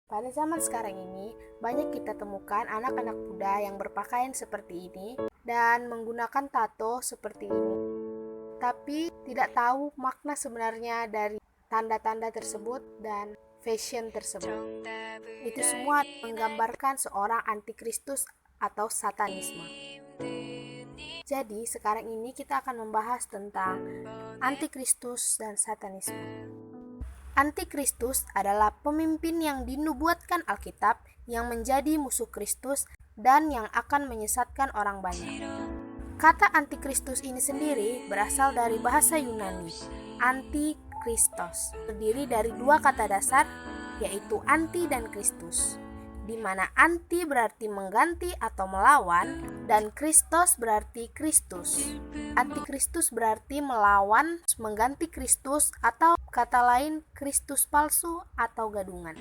Pada zaman sekarang ini, banyak kita temukan anak-anak muda yang berpakaian seperti ini dan menggunakan tato seperti ini. Tapi tidak tahu makna sebenarnya dari tanda-tanda tersebut dan fashion tersebut. Itu semua menggambarkan seorang antikristus atau satanisme. Jadi sekarang ini kita akan membahas tentang antikristus dan satanisme. Antikristus adalah pemimpin yang dinubuatkan Alkitab yang menjadi musuh Kristus dan yang akan menyesatkan orang banyak. Kata antikristus ini sendiri berasal dari bahasa Yunani, antikristos, terdiri dari dua kata dasar, yaitu anti dan Kristus, di mana anti berarti mengganti atau melawan, dan Kristos berarti Kristus. Antikristus berarti melawan, mengganti Kristus, atau kata lain Kristus palsu atau gadungan.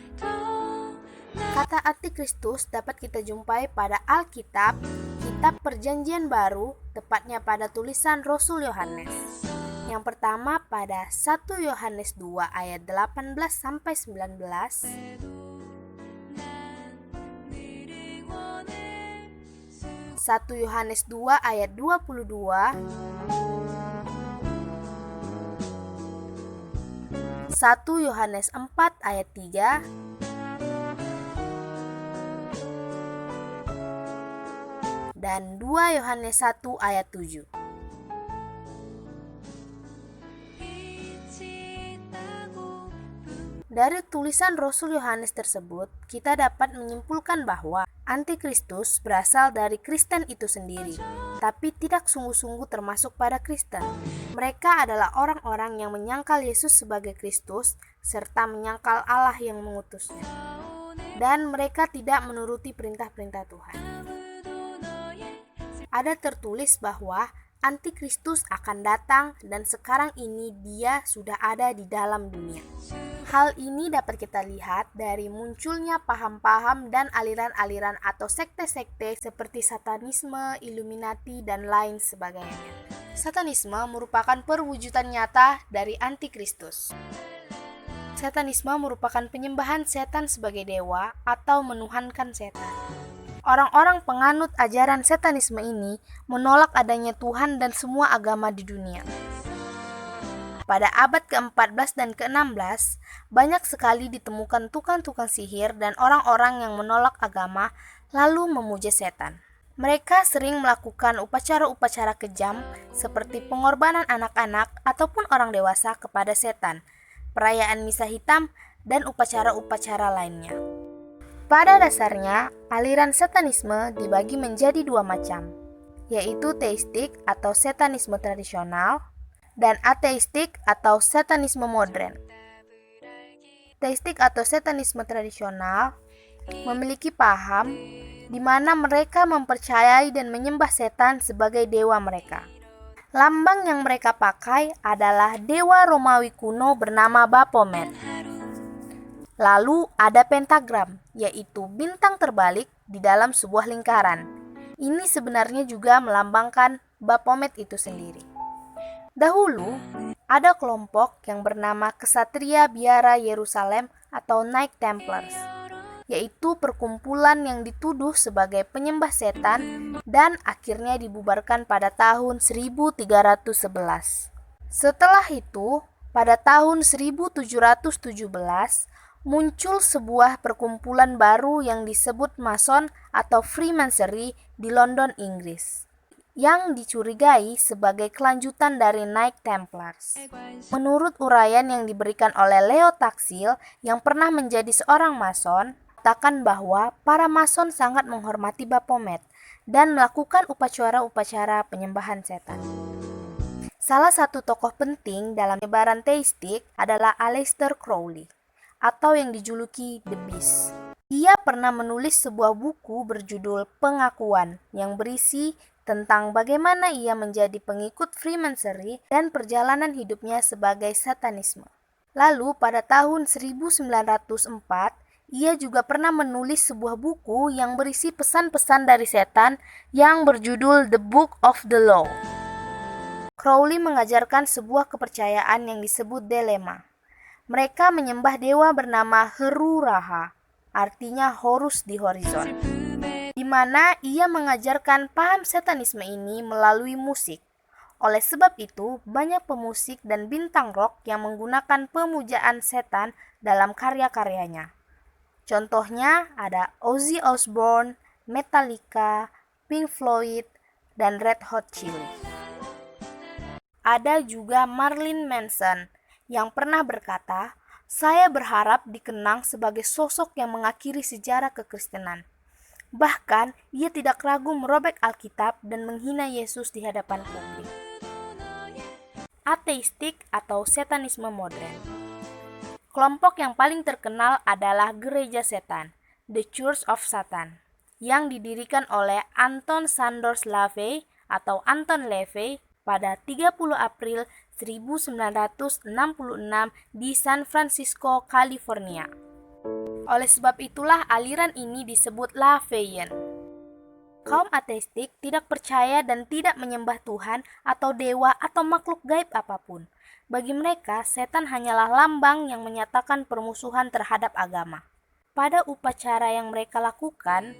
Kata antikristus dapat kita jumpai pada Alkitab, Kitab Perjanjian Baru, tepatnya pada tulisan Rasul Yohanes. Yang pertama pada 1 Yohanes 2 ayat 18 sampai 19. 1 Yohanes 2 ayat 22. 1 Yohanes 4 ayat 3. Dan 2 Yohanes 1 ayat 7. Dari tulisan Rasul Yohanes tersebut, kita dapat menyimpulkan bahwa antikristus berasal dari Kristen itu sendiri, tapi tidak sungguh-sungguh termasuk pada Kristen. Mereka adalah orang-orang yang menyangkal Yesus sebagai Kristus, serta menyangkal Allah yang mengutusnya. Dan mereka tidak menuruti perintah-perintah Tuhan. Ada tertulis bahwa antikristus akan datang dan sekarang ini dia sudah ada di dalam dunia. Hal ini dapat kita lihat dari munculnya paham-paham dan aliran-aliran atau sekte-sekte seperti satanisme, Illuminati, dan lain sebagainya. Satanisme merupakan perwujudan nyata dari antikristus. Satanisme merupakan penyembahan setan sebagai dewa atau menuhankan setan. Orang-orang penganut ajaran satanisme ini menolak adanya Tuhan dan semua agama di dunia. Pada abad ke-14 dan ke-16, banyak sekali ditemukan tukang-tukang sihir dan orang-orang yang menolak agama lalu memuja setan. Mereka sering melakukan upacara-upacara kejam seperti pengorbanan anak-anak ataupun orang dewasa kepada setan, perayaan misa hitam, dan upacara-upacara lainnya. Pada dasarnya, aliran satanisme dibagi menjadi dua macam, yaitu teistik atau satanisme tradisional dan ateistik atau satanisme modern. Teistik atau satanisme tradisional memiliki paham di mana mereka mempercayai dan menyembah setan sebagai dewa mereka. Lambang yang mereka pakai adalah dewa Romawi kuno bernama Baphomet. Lalu ada pentagram, yaitu bintang terbalik di dalam sebuah lingkaran. Ini sebenarnya juga melambangkan Baphomet itu sendiri. Dahulu, ada kelompok yang bernama Kesatria Biara Yerusalem atau Knight Templars, yaitu perkumpulan yang dituduh sebagai penyembah setan dan akhirnya dibubarkan pada tahun 1311. Setelah itu, pada tahun 1717, muncul sebuah perkumpulan baru yang disebut Mason atau Freemasonry di London, Inggris, yang dicurigai sebagai kelanjutan dari Knight Templars. Menurut uraian yang diberikan oleh Leo Taxil yang pernah menjadi seorang Mason, katakan bahwa para Mason sangat menghormati Baphomet dan melakukan upacara-upacara penyembahan setan. Salah satu tokoh penting dalam penyebaran teistik adalah Aleister Crowley, atau yang dijuluki The Beast. Ia pernah menulis sebuah buku berjudul Pengakuan yang berisi tentang bagaimana ia menjadi pengikut Freemasonry dan perjalanan hidupnya sebagai satanisme. Lalu pada tahun 1904, ia juga pernah menulis sebuah buku yang berisi pesan-pesan dari setan yang berjudul The Book of the Law. Crowley mengajarkan sebuah kepercayaan yang disebut dilema. Mereka menyembah dewa bernama Heru Raha, artinya Horus di horizon, di mana ia mengajarkan paham satanisme ini melalui musik. Oleh sebab itu, banyak pemusik dan bintang rock yang menggunakan pemujaan setan dalam karya-karyanya. Contohnya ada Ozzy Osbourne, Metallica, Pink Floyd, dan Red Hot Chili. Ada juga Marilyn Manson yang pernah berkata, "Saya berharap dikenang sebagai sosok yang mengakhiri sejarah kekristenan." Bahkan, ia tidak ragu merobek Alkitab dan menghina Yesus di hadapan publik. Ateistik atau satanisme modern. Kelompok yang paling terkenal adalah Gereja Setan, The Church of Satan, yang didirikan oleh Anton Sanders LaVey atau Anton LaVey pada 30 April 1966 di San Francisco, California. Oleh sebab itulah aliran ini disebut LaVeyan. Kaum ateistik tidak percaya dan tidak menyembah Tuhan atau dewa atau makhluk gaib apapun. Bagi mereka, setan hanyalah lambang yang menyatakan permusuhan terhadap agama. Pada upacara yang mereka lakukan,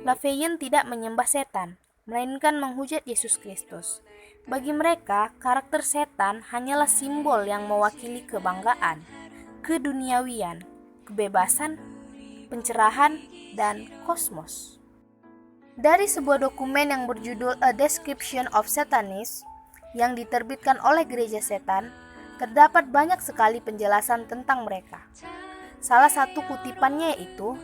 LaVeyan tidak menyembah setan, melainkan menghujat Yesus Kristus. Bagi mereka, karakter setan hanyalah simbol yang mewakili kebanggaan, keduniawian, kebebasan, pencerahan, dan kosmos. Dari sebuah dokumen yang berjudul A Description of Satanists yang diterbitkan oleh Gereja Setan, terdapat banyak sekali penjelasan tentang mereka. Salah satu kutipannya yaitu,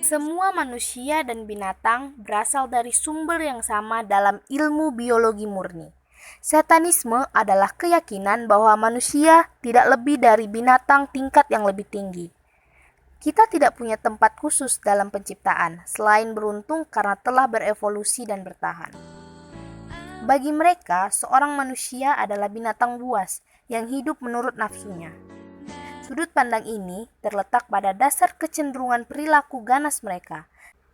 "Semua manusia dan binatang berasal dari sumber yang sama dalam ilmu biologi murni. Satanisme adalah keyakinan bahwa manusia tidak lebih dari binatang tingkat yang lebih tinggi. Kita tidak punya tempat khusus dalam penciptaan, selain beruntung karena telah berevolusi dan bertahan." Bagi mereka, seorang manusia adalah binatang buas yang hidup menurut nafsunya. Sudut pandang ini terletak pada dasar kecenderungan perilaku ganas mereka,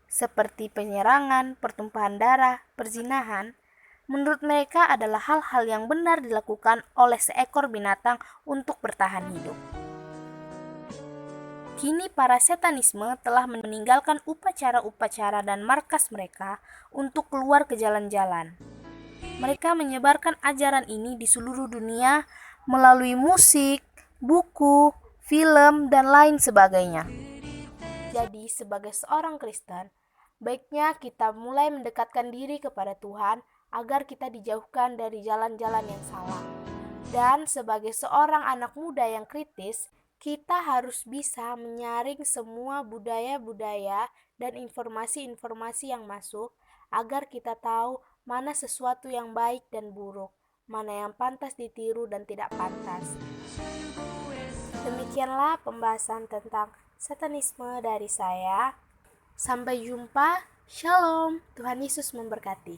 seperti penyerangan, pertumpahan darah, perzinahan. Menurut mereka adalah hal-hal yang benar dilakukan oleh seekor binatang untuk bertahan hidup. Kini para satanisme telah meninggalkan upacara-upacara dan markas mereka untuk keluar ke jalan-jalan. Mereka menyebarkan ajaran ini di seluruh dunia melalui musik, buku, film, dan lain sebagainya. Jadi, sebagai seorang Kristen, baiknya kita mulai mendekatkan diri kepada Tuhan agar kita dijauhkan dari jalan-jalan yang salah. Dan sebagai seorang anak muda yang kritis, kita harus bisa menyaring semua budaya-budaya dan informasi-informasi yang masuk agar kita tahu mana sesuatu yang baik dan buruk, mana yang pantas ditiru dan tidak pantas. Demikianlah pembahasan tentang satanisme dari saya. Sampai jumpa. Shalom. Tuhan Yesus memberkati.